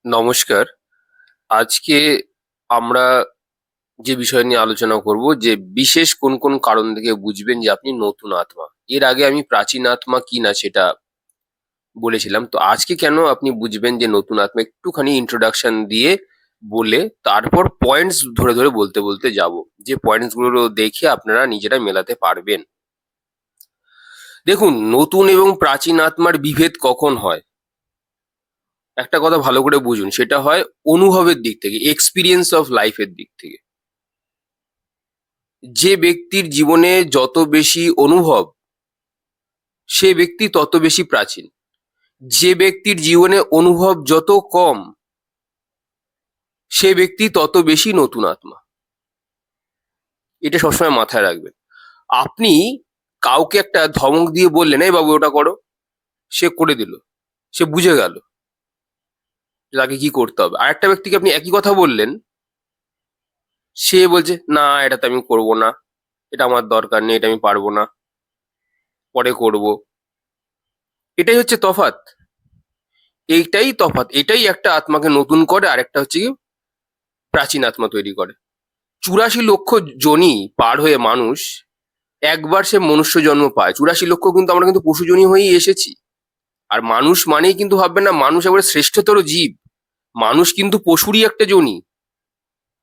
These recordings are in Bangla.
নমস্কার। আজকে আমরা যে বিষয় নিয়ে আলোচনা করব যে বিশেষ কোন কোন কারণ থেকে বুঝবেন যে আপনি নতুন আত্মা। এর আগে আমি প্রাচীন আত্মা কি না সেটা বলেছিলাম। তো আজকে কেন আপনি বুঝবেন যে নতুন আত্মা একটুখানি ইন্ট্রোডাকশন দিয়ে বলে তারপর পয়েন্টস ধরে ধরে বলতে বলতে যাব। যে পয়েন্টস গুলো দেখে আপনারা নিজেরা মেলাতে পারবেন। দেখুন, নতুন এবং প্রাচীন আত্মার বিভেদ কখন হয়? একটা কথা ভালো করে বুঝুন, সেটা হয় অনুভবের দিক থেকে, এক্সপিরিয়েন্স অফ লাইফের দিক থেকে। যে ব্যক্তির জীবনে যত বেশি অনুভব, সে ব্যক্তি তত বেশি প্রাচীন। যে ব্যক্তির জীবনে অনুভব যত কম, সে ব্যক্তি তত বেশি নতুন আত্মা। এটা সবসময় মাথায় রাখবেন। আপনি কাউকে একটা ধমক দিয়ে বললেন, এই বাবু ওটা করো, সে করে দিল, সে বুঝে গেল যে তাকে কি করতে হবে। আর একটা ব্যক্তিকে আপনি একই কথা বললেন, সে বলছে না এটা তো আমি করবো না, এটা আমার দরকার নেই, এটা আমি পারবো না, পরে করব। এটাই হচ্ছে তফাৎ। এইটাই তফাৎ, এটাই একটা আত্মাকে নতুন করে, আর একটা হচ্ছে কি প্রাচীন আত্মা তৈরি করে। 84 লক্ষ যোনি পার হয়ে মানুষ একবার সে মনুষ্য জন্ম পায়। 84 লক্ষ কিন্তু আমরা কিন্তু পশু যোনি হয়েই এসেছি। আর মানুষ মানেই কিন্তু ভাববেন না মানুষ এবারে শ্রেষ্ঠতর জীব। মানুষ কিন্তু পশুরই একটা যোনি।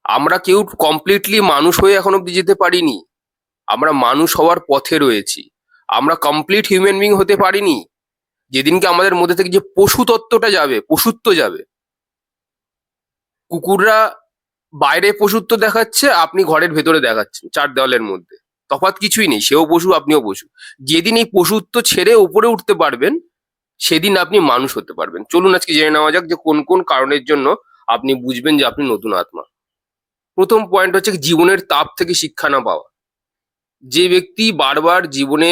আমরা কেউ কমপ্লিটলি মানুষ হয়ে এখন অব্দি যেতে পারিনি। আমরা মানুষ হওয়ার পথে রয়েছি। আমরা কমপ্লিট হিউম্যান বিং হতে পারিনি। যেদিনকে আমাদের মধ্যে থেকে যে পশু তত্ত্বটা যাবে, পশুত্ব যাবে। কুকুররা বাইরে পশুত্ব দেখাচ্ছে, আপনি ঘরের ভেতরে দেখাচ্ছেন, চার দেওয়ালের মধ্যে। তফাৎ কিছুই নেই, সেও পশু আপনিও পশু। যেদিন এই পশুত্ব ছেড়ে উপরে উঠতে পারবেন, সেদিন আপনি মানুষ হতে পারবেন। চলুন আজকে জেনে নেওয়া যাক যে কোন কোন কারণের জন্য আপনি বুঝবেন যে আপনি নতুন আত্মা। প্রথম পয়েন্ট হচ্ছে জীবনের তাপ থেকে শিক্ষা না পাওয়া। যে ব্যক্তি বারবার জীবনে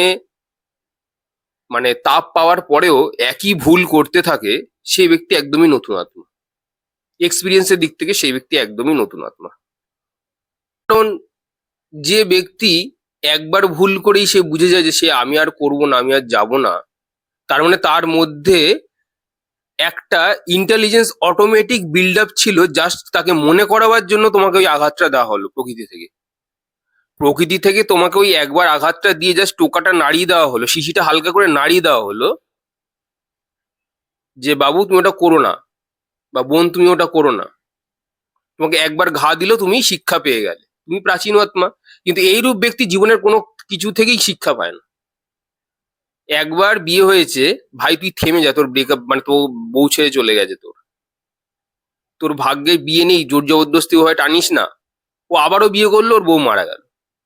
তাপ পাওয়ার পরেও একই ভুল করতে থাকে, সেই ব্যক্তি একদমই নতুন আত্মা। এক্সপিরিয়েন্সের দিক থেকে সেই ব্যক্তি একদমই নতুন আত্মা। কারণ যে ব্যক্তি একবার ভুল করেই সে বুঝে যায় যে সে আমি আর করবো না, আমি আর যাব না, তার মানে তার মধ্যে একটা ইন্টেলিজেন্স অটোমেটিক বিল্ড আপ ছিল, জাস্ট তাকে মনে করাবার জন্য তোমাকে ওই আঘাতটা দেওয়া হলো প্রকৃতি থেকে। প্রকৃতি থেকে তোমাকে ওই একবার আঘাতটা দিয়ে জাস্ট টোকাটা নাড়িয়ে দেওয়া হলো, শিশিটা হালকা করে নাড়িয়ে দেওয়া হলো, যে বাবু তুমি ওটা করো না, বা বোন তুমি ওটা করো না। তোমাকে একবার ঘা দিল, তুমি শিক্ষা পেয়ে গেলে, তুমি প্রাচীন আত্মা। কিন্তু এইরূপ ব্যক্তি জীবনের কোনো কিছু থেকেই শিক্ষা পায় না। একবার বিয়ে হয়েছে, ভাই তুই থেমে যা, তোর ব্রেকআপ তো বউ ছেড়ে চলে গেছে, তোর তোর ভাগ্যে বিয়ে নেই, জোর জবরদস্তি হয়ে টানিস না। ও আবারও বিয়ে করলো, ওর বউ মারা গেল।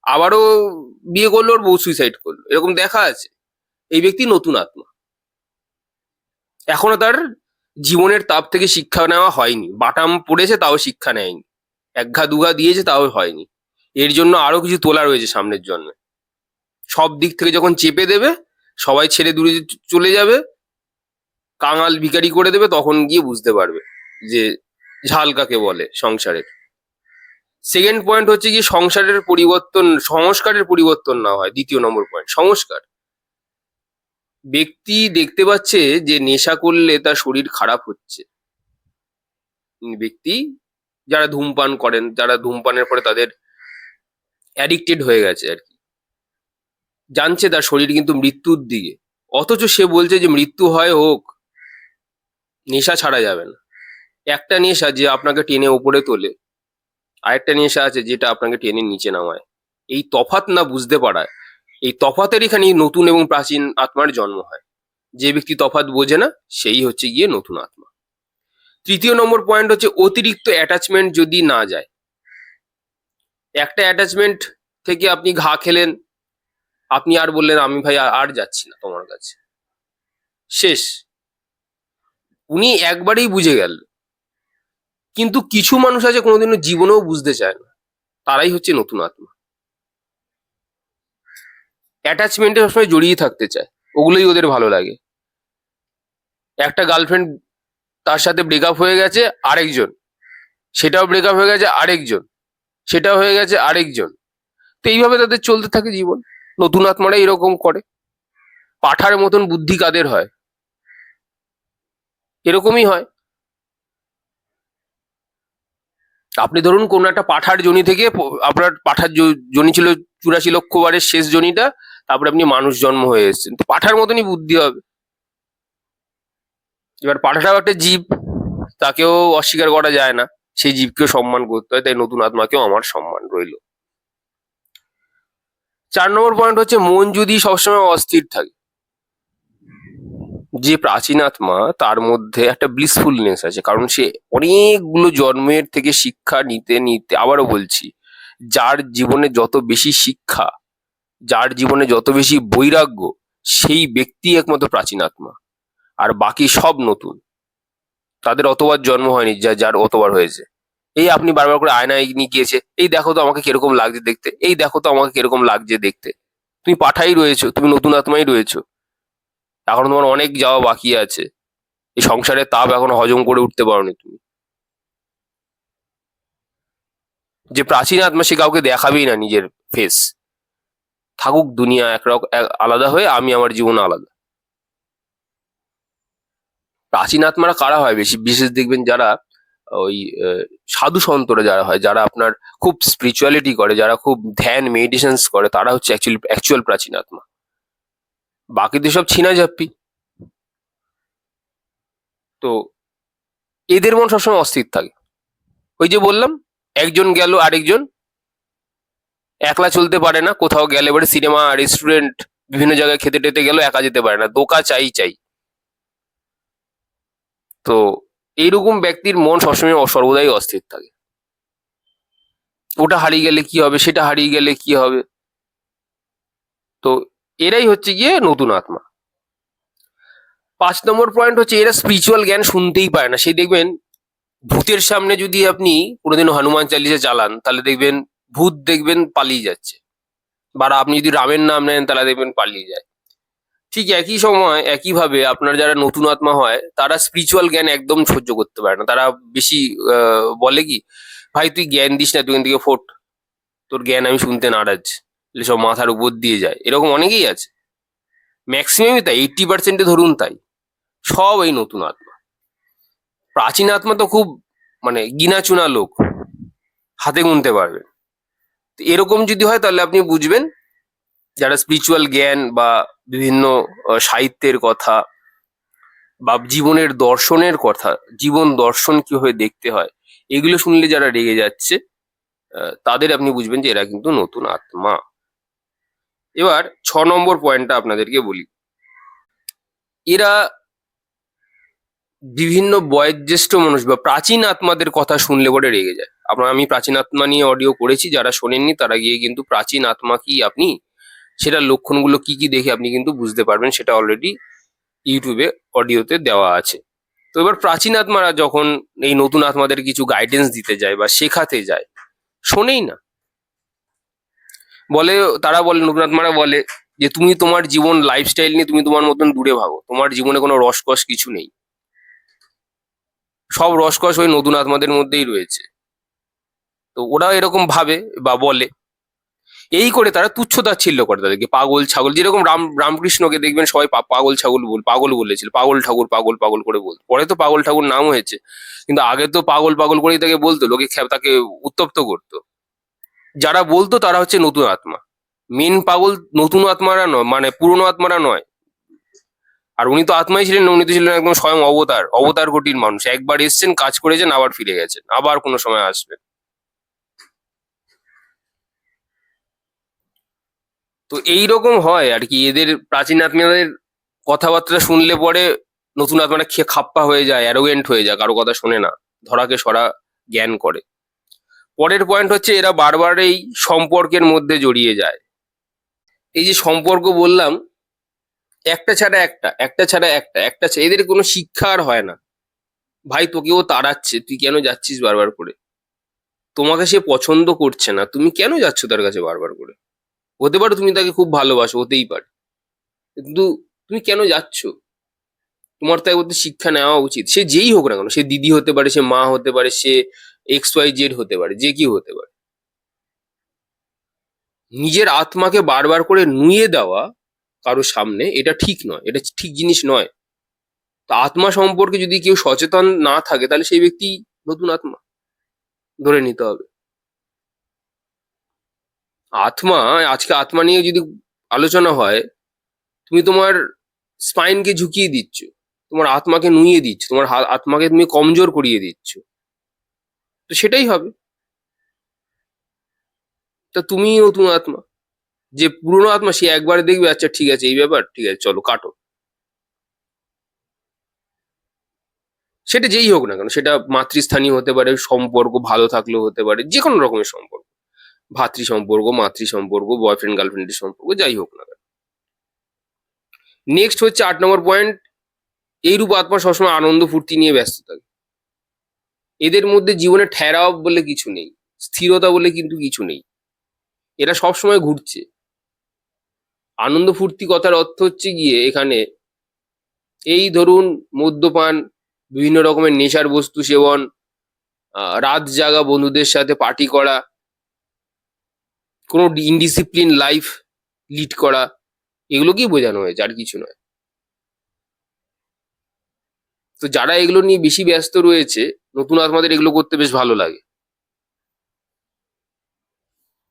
আবারও বিয়ে করলো, ওর বউ সুইসাইড করলো, এরকম দেখা আছে। এই ব্যক্তি নতুন আত্মা। এখনো তার জীবনের তাপ থেকে শিক্ষা নেওয়া হয়নি, বাটাম পড়েছে তাও শিক্ষা নেয়নি, এক ঘা দুঘা দিয়েছে তাও হয়নি। এর জন্য আরো কিছু তোলা রয়েছে সামনের জন্মে। সব দিক থেকে যখন চেপে দেবে, সবাই ছেড়ে দূরে চলে যাবে, কাঙাল ভিখারি করে দেবে, তখন গিয়ে বুঝতে পারবে যে ঝাল কাকে বলে সংসারের। সেকেন্ড পয়েন্ট হচ্ছে কি সংসারের পরিবর্তন, সংস্কারের পরিবর্তন না হয়। দ্বিতীয় নম্বর পয়েন্ট সংস্কার। ব্যক্তি দেখতে পাচ্ছে যে নেশা করলে তার শরীর খারাপ হচ্ছে। ব্যক্তি যারা ধূমপান করেন, যারা ধূমপানের পরে তাদের অ্যাডিক্টেড হয়ে গেছে আর কি, জানছে তার শরীর কিন্তু মৃত্যুর দিকে, অথচ সে বলছে যে মৃত্যু হয় হোক, নেশা ছাড়া যাবে না। একটা নেশা যে আপনাকে টেনে ওপরে তোলে, আরেকটা নেশা আছে যেটা আপনাকে টেনে নিচে নামায়। এই তফাৎ না বুঝতে পারায়, এই তফাতের এখানে নতুন এবং প্রাচীন আত্মার জন্ম হয়। যে ব্যক্তি তফাৎ বোঝে না, সেই হচ্ছে গিয়ে নতুন আত্মা। তৃতীয় নম্বর পয়েন্ট হচ্ছে অতিরিক্ত অ্যাটাচমেন্ট যদি না যায়। একটা অ্যাটাচমেন্ট থেকে আপনি ঘা খেলেন, আপনি আর বললেন আমি ভাই আর যাচ্ছি না তোমার কাছে, শেষ। উনি একবারেই বুঝে গেল। কিন্তু কিছু মানুষ আছে কোনোদিনও জীবনেও বুঝতে চায় না, তারাই হচ্ছে নতুন আত্মা। অ্যাটাচমেন্টে সবসময় জড়িয়ে থাকতে চায়, ওগুলোই ওদের ভালো লাগে। একটা গার্লফ্রেন্ড, তার সাথে ব্রেকআপ হয়ে গেছে আরেকজন, সেটাও ব্রেকআপ হয়ে গেছে আরেকজন, সেটাও হয়ে গেছে আরেকজন। তো এইভাবে তাদের চলতে থাকে জীবন। নতুন আত্মারা এরকম করে। পাঠার মতন বুদ্ধি কাদের হয়? এরকমই হয়। আপনি ধরুন কোন একটা পাঠার যোনি থেকে আপনার পাঠার যোনি ছিল 84 লক্ষ বারের শেষ যোনিটা, তারপরে আপনি মানুষ জন্ম হয়ে এসেছেন, তো পাঠার মতনই বুদ্ধি হবে। এবার পাঠাটাও একটা জীব, তাকেও অস্বীকার করা যায় না, সেই জীবকেও সম্মান করতে হয়, তাই নতুন আত্মাকেও আমার সম্মান রইল। 4 নম্বর পয়েন্ট হচ্ছে মন যদি সবসময় অস্থির থাকে, যে প্রাচীন আত্মা তার মধ্যে একটা ব্লিসফুলনেস আছে, কারণ সে অনেকগুলো জন্মের থেকে শিক্ষা নিতে নিতে, আবারও বলছি, যার জীবনে যত বেশি শিক্ষা, যার জীবনে যত বেশি বৈরাগ্য, সেই ব্যক্তি একমাত্র প্রাচীন আত্মা। আর বাকি সব নতুন, তাদের অতবার জন্ম হয়নি যার অতবার হয়েছে। এই আপনি বারবার করে আয়নায় নিয়ে গিয়েছে, এই দেখো তো আমাকে কিরকম লাগছে দেখতে, এই দেখো তো আমাকে কিরকম লাগছে দেখতে। তুমি পাঠাই রয়েছো, তুমি নতুন আত্মাই রয়েছো, এখন তোমার অনেক যাওয়া বাকি আছে, এই সংসারের তাপ এখনো হজম করে উঠতে পারোনি তুমি। যে প্রাচীন আত্মা সে কাউকে দেখাবেই না নিজের ফেস, থাকুক দুনিয়া একরকম আলাদা হয়ে, আমি আমার জীবন আলাদা। প্রাচীন আত্মারা কারা হয় বেশি বিশেষ দেখবেন, যারা ওই সাধু সন্তরা যারা হয়, যারা আপনার খুব স্পিরিচুয়ালিটি করে, যারা খুব ধ্যান মেডিটেশনস করে, তারা হচ্ছে অ্যাকচুয়াল প্রাচীন আত্মা। বাকিদের সব ছিনাঝাপ্পি। তো এদের মন সবসময় অস্থির থাকে। ওই যে বললাম, একজন গেল আরেকজন একলা চলতে পারে না, কোথাও গেলে এবারে সিনেমা রেস্টুরেন্ট বিভিন্ন জায়গায় খেতে টেতে গেল, একা যেতে পারে না, দোকা চাই চাই। তো এইরকম ব্যক্তির মন সবসময় সর্বদাই অস্থির থাকে, ওটা হারিয়ে গেলে কি হবে, সেটা হারিয়ে গেলে কি হবে। তো এরাই হচ্ছে গিয়ে নতুন আত্মা। 5 নম্বর পয়েন্ট হচ্ছে এরা স্পিরিচুয়াল জ্ঞান শুনতেই পায় না। সেই দেখবেন ভূতের সামনে যদি আপনি কোনোদিন হনুমান চালিসা চালান, তাহলে দেখবেন ভূত দেখবেন পালিয়ে যাচ্ছে, বা আপনি যদি রামের নাম নেন তাহলে দেখবেন পালিয়ে যায়। ঠিক একই সময় একইভাবে আপনার যারা নতুন আত্মা হয়, তারা স্পিরিচুয়াল জ্ঞান একদম সহ্য করতে পারে না। তারা বেশি বলে কি, ভাই তুই জ্ঞান দিস না, তুই এখান থেকে ফোট, তোর জ্ঞান আমি শুনতে নারাজ, সব মাথার উপর দিয়ে যায়, এরকম অনেকেই আছে। ম্যাক্সিমামই তাই, 80% ধরুন তাই। সব এই নতুন আত্মা। প্রাচীন আত্মা তো খুব মানে গিনা চুনা লোক, হাতে গুনতে পারবেন। তো এরকম যদি হয় তাহলে আপনি বুঝবেন, যারা স্পিরিচুয়াল জ্ঞান বা বিভিন্ন সাহিত্যের কথা বা জীবনের দর্শনের কথা, জীবন দর্শন কিভাবে দেখতে হয়, এগুলো শুনলে যারা রেগে যাচ্ছে, তাদের আপনি বুঝবেন যে এরা কিন্তু নতুন আত্মা। এবার 6 নম্বর পয়েন্টটা আপনাদেরকে বলি। এরা বিভিন্ন বয়োজ্যেষ্ঠ মানুষ বা প্রাচীন আত্মাদের কথা শুনলে পরে রেগে যায়। আমি প্রাচীন আত্মা নিয়ে অডিও করেছি, যারা শোনেননি তারা গিয়ে কিন্তু প্রাচীন আত্মা কি আপনি সেটার লক্ষণগুলো কি কি দেখে আপনি কিন্তু বুঝতে পারবেন, সেটা অলরেডি ইউটিউবে অডিওতে দেওয়া আছে। তো এবার প্রাচীন আত্মারা যখন এই নতুন আত্মাদের কিছু গাইডেন্স দিতে যায় বা শেখাতে যায়, শোনেই না। বলে, তারা বলে, নতুন আত্মারা বলে যে তুমি তোমার জীবন লাইফস্টাইল নিয়ে তুমি তোমার মতন দূরে ভাগো, তোমার জীবনে কোনো রসকস কিছু নেই, সব রসকস ওই নতুন আত্মাদের মধ্যেই রয়েছে। তো ওরা এরকম ভাবে বা বলে, এই করে তারা তুচ্ছ তাচ্ছিল্য করে তাদেরকে, পাগল ছাগল। যেরকম রামকৃষ্ণকে দেখবেন সবাই পাগল ছাগল পাগল বলেছিল, পাগল ঠাকুর পাগল পাগল করে বলতো, পরে তো পাগল ঠাকুর নাম হয়েছে, কিন্তু আগে তো পাগল পাগল করেই তাকে বলতো, লোকে তাকে উত্তপ্ত করতো। যারা বলতো তারা হচ্ছে নতুন আত্মা। মেন পাগল নতুন আত্মারা নয়, মানে পুরনো আত্মারা নয়। আর উনি তো আত্মাই ছিলেন না, উনি তো ছিলেন একদম স্বয়ং অবতার, অবতার কোটির মানুষ, একবার এসছেন, কাজ করেছেন, আবার ফিরে গেছেন, আবার কোনো সময় আসবেন। তো এইরকম হয় আর কি, এদের প্রাচীন আত্মীয়দের কথাবার্তা শুনলে পরে নতুন আত্মারা খেয়ে খাপ্পা হয়ে যায়, অ্যারোগেন্ট হয়ে যায়, কারো কথা শোনে না, ধরাকে সরা জ্ঞান করে। পরের পয়েন্ট হচ্ছে এরা বারবার এই সম্পর্কের মধ্যে জড়িয়ে যায়। এই যে সম্পর্ক বললাম, একটা ছাড়া একটা, একটা ছাড়া একটা, এদের কোনো শিক্ষা আর হয় না। ভাই তোকে ও তাড়াচ্ছে, তুই কেন যাচ্ছিস বারবার করে? তোমাকে সে পছন্দ করছে না, তুমি কেন যাচ্ছ তার কাছে বারবার করে? হতে পারে তুমি তাকে খুব ভালোবাসো, হতেই পারে, কিন্তু তুমি কেন যাচ্ছ? তোমার তাই ওদের শিক্ষা নেওয়া উচিত। সে যেই হোক না কেন, সে দিদি হতে পারে, সে মা হতে পারে, সে XYZ হতে পারে, যে কি হতে পারে। নিজের আত্মাকে বারবার করে নুয়ে দেওয়া কারো সামনে, এটা ঠিক নয়, এটা ঠিক জিনিস নয়। তো আত্মা সম্পর্কে যদি কেউ সচেতন না থাকে, তাহলে সেই ব্যক্তি নতুন আত্মা। ধরে নিতে হবে। আত্মা, আজকে আত্মা নিয়ে যদি আলোচনা হয়, তুমি তোমার স্পাইনকে ঝুঁকিয়ে দিচ্ছ, তোমার আত্মাকে নুইয়ে দিচ্ছ, তোমার আত্মাকে তুমি কমজোর করিয়ে দিচ্ছ। তো সেটাই হবে। তা তুমি নতুন আত্মা, যে পুরনো আত্মা সে একবার দেখবে আচ্ছা ঠিক আছে এই ব্যাপার, ঠিক আছে চলো কাটো। সেটা যেই হোক না কেন, সেটা মাতৃস্থানীয় হতে পারে, সম্পর্ক ভালো থাকলেও হতে পারে, যে কোনো রকমের সম্পর্ক, ভাতৃ সম্পর্ক, মাতৃ সম্পর্ক, বয়ফ্রেন্ড গার্লফ্রেন্ডের সম্পর্ক, যাই হোক না কেন। নেক্সট হচ্ছে 8 নম্বর পয়েন্ট, এইরূপ আত্মা সবসময় আনন্দ ফুর্তি নিয়ে ব্যস্ত থাকে। এদের মধ্যে জীবনে ঠেরাও বলে কিছু নেই, স্থিরতা বলে কিন্তু কিছু নেই, এরা সবসময় ঘুরছে। আনন্দ ফুর্তি কথার অর্থ হচ্ছে গিয়ে এখানে, এই ধরুন মদ্যপান, বিভিন্ন রকমের নেশার বস্তু সেবন, রাত জাগা, বন্ধুদের সাথে পার্টি করা, কোনো ইনডিসিপ্লিন লাইফ লিড করা, এগুলোকেই বোঝানো হয়েছে, আর কিছু নয়। তো যারা এগুলো নিয়ে বেশি ব্যস্ত রয়েছে, নতুন আত্মাদের এগুলো করতে বেশ ভালো লাগে।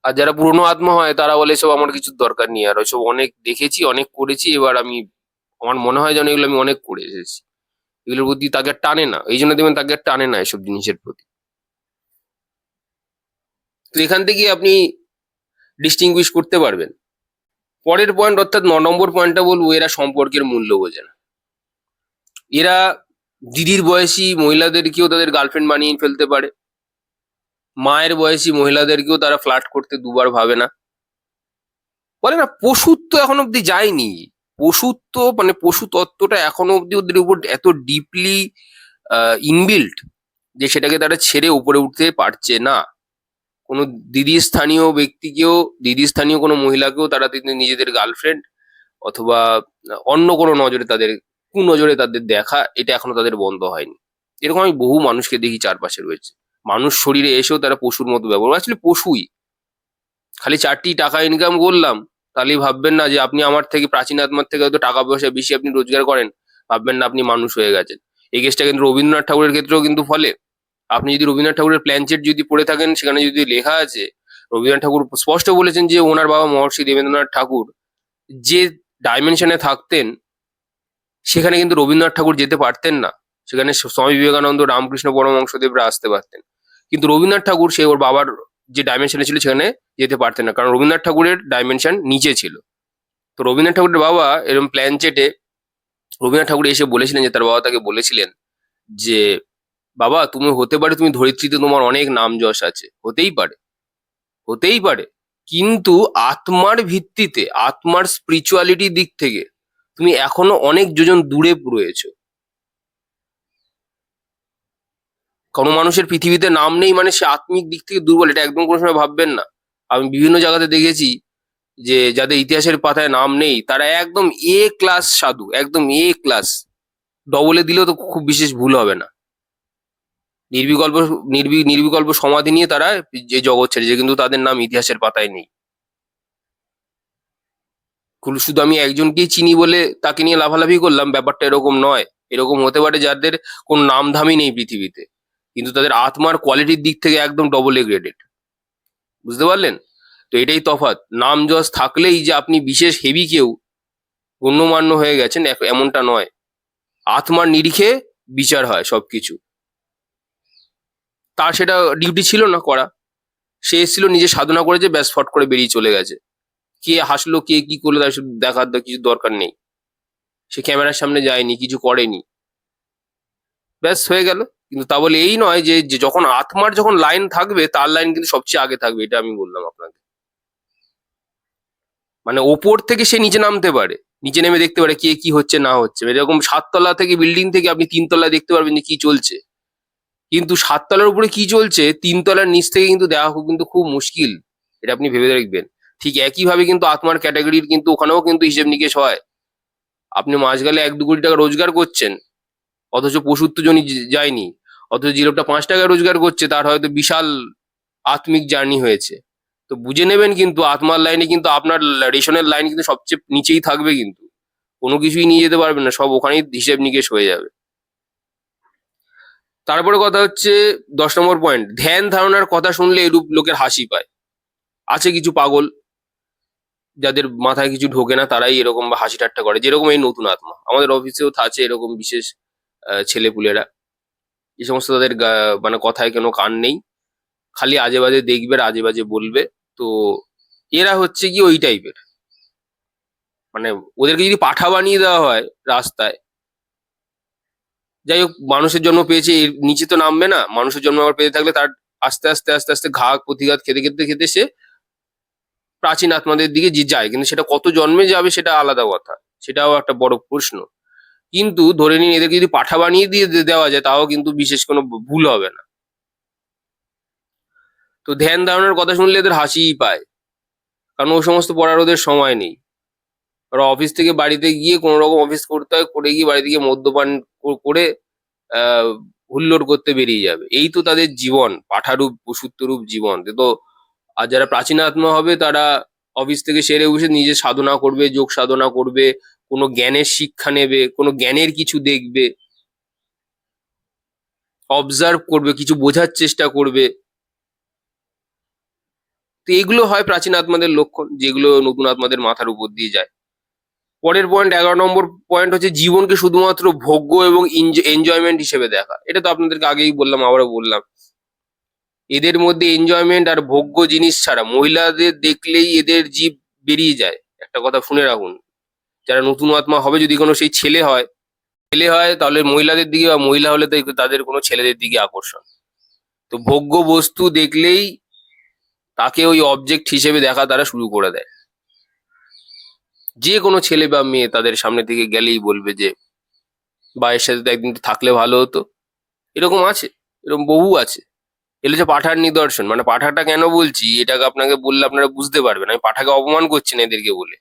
আর যারা পুরনো আত্মা হয় তারা বলে এসব আমার কিছুর দরকার নেই, আর ওইসব অনেক দেখেছি, অনেক করেছি, এবার আমি, আমার মনে হয় যেন এগুলো আমি অনেক করে এসেছি, এগুলোর প্রতি তাকে আর টানে না, এই জন্য দেখবেন তাকে আর টানে না এসব জিনিসের প্রতি। তো এখান থেকে আপনি ডিস্টিংগুইশ করতে পারবেন। পরের পয়েন্ট অর্থাৎ 9 নম্বর পয়েন্টটা বলবো, এরা সম্পর্কের মূল্য বোঝে না। এরা দিদির বয়সী মহিলাদেরকেও তাদের গার্লফ্রেন্ড বানিয়ে ফেলতে পারে, মায়ের বয়সী মহিলাদেরকেও তারা ফ্লার্ট করতে দুবার ভাবে না। বলে না পশুত্ব এখনো অব্দি যায়নি, পশুত্ব মানে পশু তত্ত্বটা এখনো অব্দি ওদের উপর এত ডিপলি ইনবিল্ট, যে সেটাকে তারা ছেড়ে উপরে উঠতে পারছে না। কোনো দিদি স্থানীয় ব্যক্তিকেও, দিদি স্থানীয় কোনো মহিলাকেও তারা নিজেদের গার্লফ্রেন্ড অথবা অন্য কোনো নজরে তাদের, কুনজরে তাদের দেখা, এটা এখনো তাদের বন্ধ হয়নি। এরকম আমি বহু মানুষকে দেখি চারপাশে রয়েছে, মানুষ শরীরে এসেও তারা পশুর মতো ব্যবহার, আসলে পশুই। খালি 4টি টাকা ইনকাম করলাম, তাহলেই ভাববেন না যে আপনি আমার থেকে, প্রাচীন আত্মার থেকে হয়তো টাকা পয়সা বেশি আপনি রোজগার করেন, ভাববেন না আপনি মানুষ হয়ে গেছেন। এই কেসটা কিন্তু রবীন্দ্রনাথ ঠাকুরের ক্ষেত্রেও কিন্তু ফলে। আপনি যদি রবীন্দ্রনাথ ঠাকুরের প্ল্যানচেট যদি পড়ে থাকেন, সেখানে যদি লেখা আছে, রবীন্দ্রনাথ ঠাকুর স্পষ্ট বলেছেন যে ওনার বাবা মহর্ষি দেবেন্দ্রনাথ ঠাকুর যে ডাইমেনশনে থাকতেন, সেখানে কিন্তু রবীন্দ্রনাথ ঠাকুর যেতে পারতেন না, সেখানে স্বামী বিবেকানন্দ, রামকৃষ্ণ পরমহংসদেবরা আসতে পারতেন। কিন্তু রবীন্দ্রনাথ ঠাকুর সে ওর বাবার যে ডাইমেনশনে ছিল সেখানে যেতে পারতেন না, কারণ রবীন্দ্রনাথ ঠাকুরের ডাইমেনশন নিচে ছিল। তো রবীন্দ্রনাথ ঠাকুরের বাবা এরকম প্ল্যানচেটে, রবীন্দ্রনাথ ঠাকুর এসে বলেছিলেন যে তার বাবা তাকে বলেছিলেন যে বাবা তুমি হতে পারে, তুমি ধরিত্রীতে তোমার অনেক নাম যশ আছে, হতেই পারে, হতেই পারে, কিন্তু আত্মার ভিত্তিতে, আত্মার স্পিরিচুয়ালিটির দিক থেকে তুমি এখনো অনেক যোজন দূরে রয়েছো। কোনো মানুষের পৃথিবীতে নাম নেই মানে সে আত্মিক দিক থেকে দুর্বল, এটা একদম কোনো সময় ভাববেন না। আমি বিভিন্ন জায়গাতে দেখেছি যে যাদের ইতিহাসের পাতায় নাম নেই তারা একদম এ ক্লাস সাধু, একদম এ ক্লাস, ডবলে দিলেও তো খুব বিশেষ ভুল হবে না। নির্বিকল্প, নির্বিকল্প সমাধি নিয়ে তারা যে জগৎ ছেড়েছে, কিন্তু তাদের নাম ইতিহাসের পাতায় নেই। শুধু আমি একজনকেই চিনি বলে তাকে নিয়ে লাফালাফি করলাম, ব্যাপারটা এরকম নয়। এরকম হতে পারে যাদের কোন নামধামই নেই পৃথিবীতে, কিন্তু তাদের আত্মার কোয়ালিটির দিক থেকে একদম ডবল এ গ্রেডেড। বুঝতে পারলেন? তো এটাই তফাৎ, নাম যশ থাকলেই যে আপনি বিশেষ হেভি কেউ, গণ্যমান্য হয়ে গেছেন এমনটা নয়। আত্মার নিরিখে বিচার হয় সবকিছু। তার সেটা ডিউটি ছিল না করা, সে এসেছিল নিজে সাধনা করেছে, ব্যাস ফট করে বেরিয়ে চলে গেছে। কে হাসলো কে কি করলো তার শুধু দেখার কিছু দরকার নেই। সে ক্যামেরার সামনে যায়নি, কিছু করেনি, ব্যাস হয়ে গেল। কিন্তু তা বলে এই নয় যে যে যখন আত্মার যখন লাইন থাকবে তার লাইন কিন্তু সবচেয়ে আগে থাকবে, এটা আমি বললাম আপনাকে। মানে ওপর থেকে সে নিচে নামতে পারে, নিচে নেমে দেখতে পারে কে কি হচ্ছে না হচ্ছে, এরকম 7 তলা থেকে, বিল্ডিং থেকে আপনি 3 তলায় দেখতে পারবেন যে কি চলছে। কিন্তু 7 তলার উপরে কি চলছে 3 তলার নিচ থেকে কিন্তু দেখা কিন্তু খুব মুশকিল, এটা আপনি ভেবে দেখবেন। ঠিক একইভাবে কিন্তু আত্মার ক্যাটাগরির কিন্তু ওখানেও কিন্তু হিসেব নিকেশ হয়। আপনি মাস গেলে 1-2 কোটি টাকা রোজগার করছেন, অথচ পশুত্ব জনি যায়নি, অথচ যে লোকটা 5 টাকা রোজগার করছে তার হয়তো বিশাল আত্মিক জার্নি হয়েছে। তো বুঝে নেবেন কিন্তু আত্মার লাইনে কিন্তু আপনার রেশনের লাইন কিন্তু সবচেয়ে নিচেই থাকবে, কিন্তু কোনো কিছুই নিয়ে যেতে পারবেন না, সব ওখানেই হিসেব নিকেশ হয়ে যাবে। তারপরে কথা হচ্ছে 10 নম্বর পয়েন্ট, ধ্যান ধারণার কথা শুনলে এরূপ লোকের হাসি পায়। আছে কিছু পাগল যাদের মাথায় কিছু ঢোকে না, তারাই এরকম বা হাসি ঠাট্টা করে, যেরকম এই নতুন আত্মা আমাদের অফিসেও আছে এরকম বিশেষ ছেলেপুলেরা। এই সমস্ত তাদের মানে কথায় কোনো কান নেই, খালি আজে বাজে দেখবে আর আজে বাজে বলবে। তো এরা হচ্ছে কি ওই টাইপের, মানে ওদেরকে যদি পাঠা বানিয়ে দেওয়া হয় রাস্তায়, যাই হোক মানুষের জন্ম পেয়েছে, এর নিচে তো নামবে না। মানুষের জন্ম আবার পেতে থাকলে তার আস্তে আস্তে আস্তে আস্তে ঘা প্রতিঘাত খেতে খেতে খেতে সে প্রাচীন আত্মাদের দিকে যে যায়, কিন্তু সেটা কত জন্মে যাবে সেটা আলাদা কথা, সেটাও একটা বড় প্রশ্ন। কিন্তু ধরে নিন এদেরকে যদি পাঠা বানিয়ে দিয়ে দেওয়া যায়, তাও কিন্তু বিশেষ কোনো ভুল হবে না। তো ধ্যান ধারণার কথা শুনলে এদের হাসিই পায়, কারণ ও সমস্ত পড়ার ওদের সময় নেই। ওরা অফিস থেকে বাড়িতে গিয়ে কোনো রকম অফিস করতে হয়, করে গিয়ে বাড়িতে গিয়ে মদ্যপান করে আহ হুল্লোড় করতে বেরিয়ে যাবে। এই তো তাদের জীবন, পাঠারূপ পশুত্বরূপ জীবন। তো আর যারা প্রাচীন আত্মা হবে তারা অফিস থেকে সেরে বসে নিজে সাধনা করবে, যোগ সাধনা করবে, কোনো জ্ঞানের শিক্ষা নেবে, কোনো জ্ঞানের কিছু দেখবে, অবজার্ভ করবে, কিছু বোঝার চেষ্টা করবে। তো এগুলো হয় প্রাচীন আত্মাদের লক্ষণ, যেগুলো নতুন আত্মাদের মাথার উপর দিয়ে যায়। পরের পয়েন্ট 11 নম্বর পয়েন্ট হচ্ছে জীবনকে শুধুমাত্র ভোগ্য এবং এনজয়মেন্ট হিসেবে দেখা। এটা তো আপনাদেরকে আগেই বললাম, আবারও বললাম, এদের মধ্যে এনজয়মেন্ট আর ভোগ্য জিনিস ছাড়া, মহিলাদের দেখলেই এদের জিভ বেরিয়ে যায়। একটা কথা শুনে রাখুন, যারা নতুন আত্মা হবে, যদি কোনো সেই ছেলে হয় তাহলে মহিলাদের দিকে, বা মহিলা হলে তো তাদের কোনো ছেলেদের দিকে আকর্ষণ। তো ভোগ্য বস্তু দেখলেই তাকে ওই অবজেক্ট হিসেবে দেখা তারা শুরু করে দেয়। যে কোনো ছেলে বা মেয়ে তাদের সামনে থেকে গেলেই বলবে যে, বা এর সাথে তো একদিন থাকলে ভালো হতো। এরকম আছে, এরকম বহু আছে। এগুলো হচ্ছে পাঠার নিদর্শন। মানে পাঠাটা কেন বলছি, এটাকে আপনাকে বললে আপনারা বুঝতে পারবেন। আমি পাঠাকে অপমান করছি না এদেরকে বলে।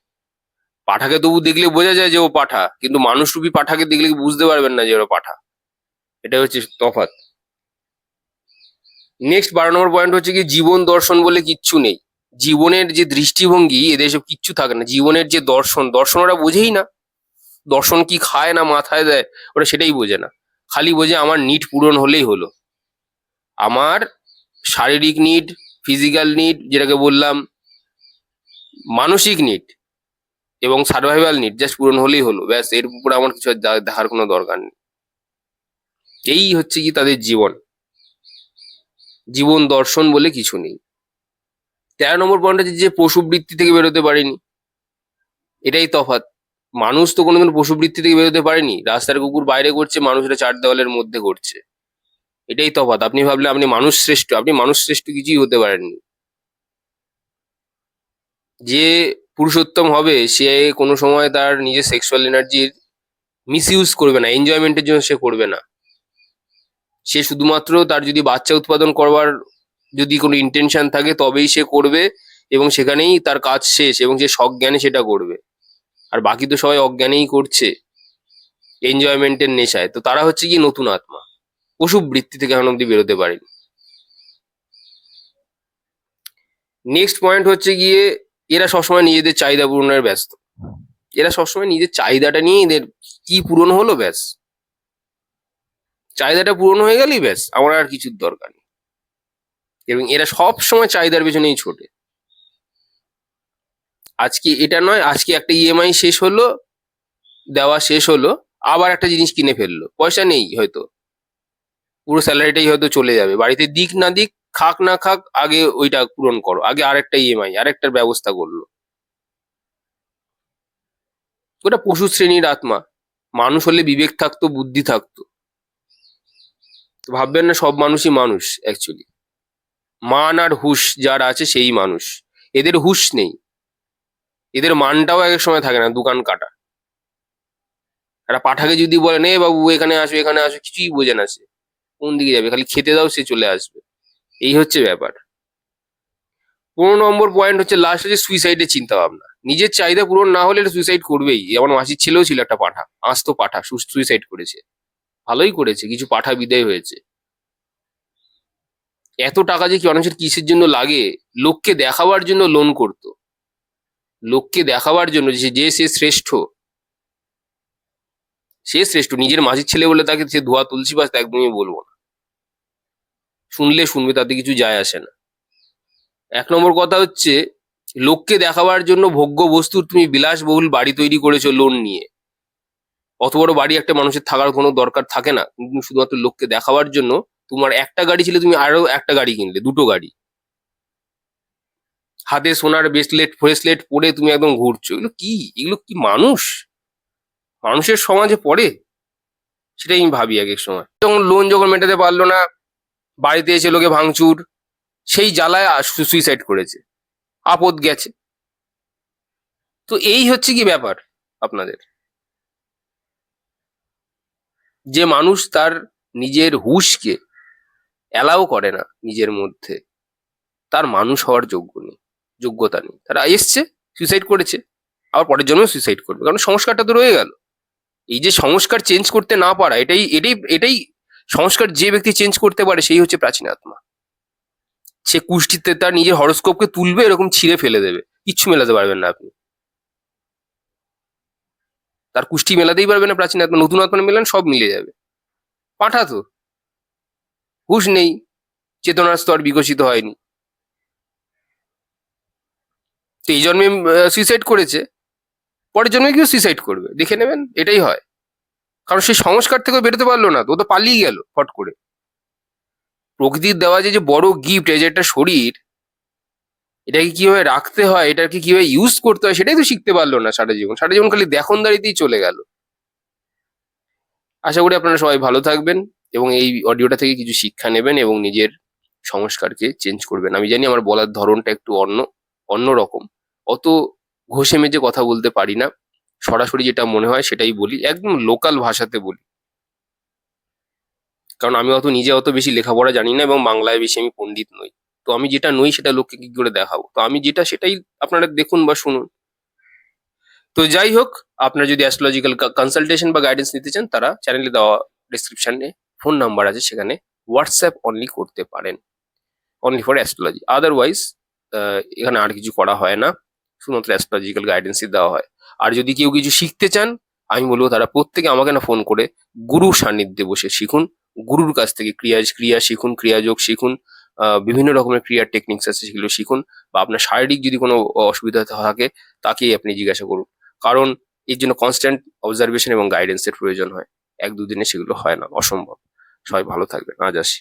পাঠাকে তবু দেখলে বোঝা যায় যে ও পাঠা, কিন্তু মানুষরূপী পাঠাকে দেখলে বুঝতে পারবেন না যে ওরা পাঠা। এটা হচ্ছে তফাৎ। নেক্সট 12 নম্বর পয়েন্ট হচ্ছে কি, জীবন দর্শন বলে কিচ্ছু নেই। জীবনের যে দৃষ্টিভঙ্গি, এদের সব কিচ্ছু থাকে না। জীবনের যে দর্শন, দর্শন ওরা বোঝেই না। দর্শন কি খায় না মাথায় দেয়, ওরা সেটাই বোঝে না। খালি বোঝে আমার নিড পূরণ হলেই হলো। আমার শারীরিক নিড, ফিজিক্যাল নিড যেটাকে বললাম, মানসিক নিড এবং সার্ভাইভাল নিড জাস্ট পূরণ হলেই হলো, ব্যাস। এর উপর আমার কিছু আর দেখার কোনো দরকার নেই। এই হচ্ছে কি তাদের জীবন। জীবন দর্শন বলে কিছু নেই। 13 নম্বর পয়েন্ট হচ্ছে যে পশুবৃত্তি থেকে বেরোতে পারেনি। এটাই তফাৎ। মানুষ তো কোনোদিন পশুবৃত্তি থেকে বেরোতে পারেনি। রাস্তার কুকুর বাইরে করছে, মানুষরা চার দেওয়ালের মধ্যে করছে। এটাই তফাৎ। আপনি ভাবলে আপনি মানুষ শ্রেষ্ঠ, আপনি মানুষ শ্রেষ্ঠ কিছুই হতে পারেননি। যে পুরুষোত্তম হবে সে কোনো সময় তার নিজের সেক্সুয়াল এনার্জির মিস ইউজ করবে না, এনজয়মেন্টের জন্য সে করবে না। সে শুধুমাত্র তার যদি বাচ্চা উৎপাদন করবার যদি কোনো ইন্টেনশন থাকে তবেই সে করবে, এবং সেখানেই তার কাজ শেষ, এবং সে সজ্ঞানে সেটা করবে। আর বাকি তো সবাই অজ্ঞানেই করছে, এনজয়মেন্টের নেশায়। তো তারা হচ্ছে কি নতুন আত্মা, পশু বৃত্তি থেকে এখন অব্দি বেরোতে পারেনি। নেক্সট পয়েন্ট হচ্ছে গিয়ে, এরা সবসময় নিজেদের চাহিদা পূরণের ব্যস্ত। এরা সবসময় নিজের চাহিদাটা নিয়ে, এদের কি পূরণ হলো ব্যাস, চাহিদাটা পূরণ হয়ে গেলেই ব্যাস, আমার আর কিছুর দরকার নেই। এবং এরা সব সময় চাহিদার পেছনেই ছোটে। আজকে এটা নয়, আজকে একটা ইএমআই শেষ হলো, দেওয়া শেষ হলো, আবার একটা জিনিস কিনে ফেললো, পয়সা নেই হয়তো, পুরো স্যালারিটাই হয়তো চলে যাবে, বাড়িতে দিক না দিক, খাক না খাক, আগে ওইটা পূরণ করো, আগে আরেকটা ইএমআই, আরেকটার ব্যবস্থা করলো। ওটা পশু শ্রেণীর আত্মা। মানুষ হলে বিবেক থাকতো, বুদ্ধি থাকতো। তো ভাববেন না সব মানুষই মানুষ। অ্যাকচুয়ালি মান আর হুঁশ যার আছে সেই মানুষ। এদের হুঁশ নেই, এদের মানটাও এক এক সময় থাকে না, দোকান কাটা। একটা পাঠাকে যদি বলেন এ বাবু এখানে আসো এখানে আসো, কিছুই বোঝে না সে, কোন দিকে যাবে, খালি খেতে দাও সে চলে আসবে। এই হচ্ছে ব্যাপার। 15 নম্বর পয়েন্ট হচ্ছে লাস্ট, হচ্ছে সুইসাইডের চিন্তা ভাবনা। নিজের চাহিদা পূরণ না হলে এটা সুইসাইড করবেই। আমার মাসির ছেলেও ছিল একটা পাঠা, আস্ত পাঠা, সুইসাইড করেছে। ভালোই করেছে, কিছু পাঠা বিদায় হয়েছে। এত টাকা যে কি মানুষের কিসের জন্য লাগে, লোককে দেখাবার জন্য লোন করতো, লোককে দেখাবার জন্য যে সে শ্রেষ্ঠ। সে শ্রেষ্ঠ, নিজের মাসির ছেলে বলে তাকে সে ধোয়া তুলসী পাতা একদমই বলবো না। শুনলে শুনবে, তাতে কিছু যায় আসে না। 1 নম্বর কথা হচ্ছে, লোককে দেখাবার জন্য ভোগ্য বস্তুর তুমি বিলাসবহুল বাড়ি তৈরি করেছো লোন নিয়ে। অত বড় বাড়ি একটা মানুষের থাকার কোনো দরকার থাকে না, কিন্তু শুধুমাত্র লোককে দেখাবার জন্য তোমার একটা গাড়ি ছিল, তুমি আরো একটা গাড়ি কিনলে, দুটো গাড়ি। হাতে সোনার ব্রেসলেট পরে তুমি একদম ঘুরছো। এগুলো কি মানুষ? মানুষের সমাজে পড়ে? সেটাই আমি ভাবি এক এক সময়। যখন লোন মেটাতে পারলো না, বাড়িতে এসে লোকে ভাঙচুর, সেই জ্বালায় সুইসাইড করেছে, আপদ গেছে। তো এই হচ্ছে কি ব্যাপার আপনাদের, যে মানুষ তার নিজের হুশকে অ্যালাউ করে না নিজের মধ্যে, তার মানুষ হওয়ার যোগ্যতা নেই। তারা এসছে, সুইসাইড করেছে, আবার পরের জন্মে সুইসাইড করবে, কারণ সংস্কারটা তো রয়ে গেল। এই যে সংস্কার চেঞ্জ করতে না পারা, এটাই সংস্কার যে ব্যক্তি চেঞ্জ করতে পারে সেই হচ্ছে প্রাচীন আত্মা। সে কুষ্টিতে তার নিজের হরস্কোপকে তুলবে, এরকম ছিঁড়ে ফেলে দেবে, কিচ্ছু মেলাতে পারবেন না আপনি। তার কুষ্টি মেলাতেই পারবে না প্রাচীন আত্মা, নতুন আত্মা মেলান সব মিলে যাবে। পাঠা তো, হুঁশ নেই, চেতনার স্তর বিকশিত হয়নি, তো এই জন্মে সুইসাইড করেছে, পরের জন্মে কেউ সুইসাইড করবে, দেখে নেবেন, এটাই হয়। কারণ সেই সংস্কার থেকেও বেরোতে পারলো না, তো ও তো পালিয়ে গেল ফট করে। প্রকৃতির দেওয়া যে বড় গিফট, এই যে একটা শরীর, এটাকে কিভাবে রাখতে হয়, এটাকে কিভাবে ইউজ করতে হয়, সেটাই তো শিখতে পারলো না সারা জীবন খালি দেখনদারিতেই চলে গেল। আশা করি আপনারা সবাই ভালো থাকবেন এবং এই অডিওটা থেকে কিছু শিক্ষা নেবেন এবং নিজের সংস্কারকে চেঞ্জ করবেন। আমি জানি আমার বলার ধরনটা একটু অন্যরকম, অত ঘষে মেজে কথা বলতে পারি না, সরাসরি যেটা মনে হয় সেটাই বলি, একদম লোকাল ভাষাতে বলি। কারণ আমি নিজে অত বেশি লেখাপড়া জানি না এবং বাংলায় বেশি আমি পণ্ডিত নই। তো আমি যেটা নই সেটা লোককে কি করে দেখাবো? তো আমি যেটা সেটাই আপনারা দেখুন বা শুনুন। তো যাই হোক, আপনারা যদি অ্যাস্ট্রোলজিক্যাল কনসালটেশন বা গাইডেন্স নিতে চান, তারা চ্যানেলে দেওয়া ডেসক্রিপশনে ফোন নাম্বার আছে, সেখানে হোয়াটসঅ্যাপ অনলি করতে পারেন, অনলি ফর অ্যাস্ট্রোলজি। আদারওয়াইজ এখানে আর কিছু করা হয় না, শুধুমাত্র অ্যাস্ট্রোলজিক্যাল গাইডেন্সই দেওয়া হয়। আর যদি কেউ কিছু শিখতে চান, আমি বলবো তারা প্রত্যেকে আমাকে না ফোন করে গুরুর সান্নিধ্যে বসে শিখুন। গুরুর কাছ থেকে ক্রিয়া শিখুন, ক্রিয়াযোগ শিখুন, বিভিন্ন রকমের ক্রিয়ার টেকনিক্স আছে সেগুলো শিখুন। বা আপনার শারীরিক যদি কোনো অসুবিধা থাকে, তাকেই আপনি জিজ্ঞাসা করুন। কারণ এর জন্য কনস্ট্যান্ট অবজারভেশন এবং গাইডেন্সের প্রয়োজন হয়, 1-2 দিনে সেগুলো হয় না, অসম্ভব। সবাই ভালো থাকবেন, আজ আসি।